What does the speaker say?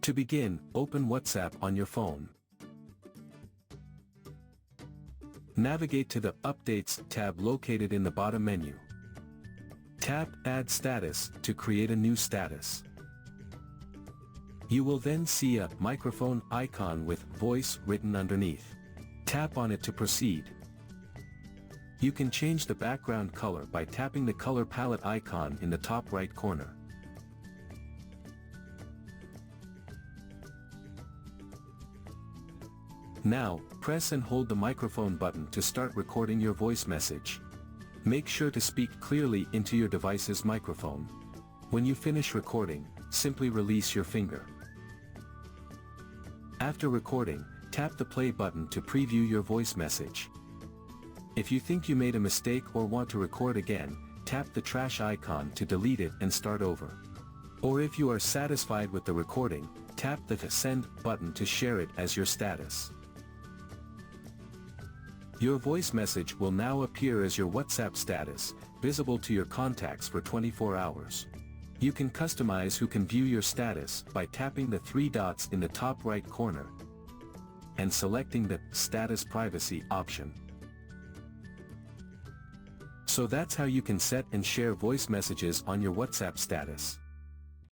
To begin, open WhatsApp on your phone. Navigate to the Updates tab located in the bottom menu. Tap Add Status to create a new status. You will then see a microphone icon with voice written underneath. Tap on it to proceed. You can change the background color by tapping the color palette icon in the top right corner. Now, press and hold the microphone button to start recording your voice message. Make sure to speak clearly into your device's microphone. When you finish recording, simply release your finger. After recording, tap the play button to preview your voice message. If you think you made a mistake or want to record again, tap the trash icon to delete it and start over. Or if you are satisfied with the recording, tap the Send button to share it as your status. Your voice message will now appear as your WhatsApp status, visible to your contacts for 24 hours. You can customize who can view your status by tapping the three dots in the top right corner and selecting the Status Privacy option. So that's how you can set and share voice messages on your WhatsApp status.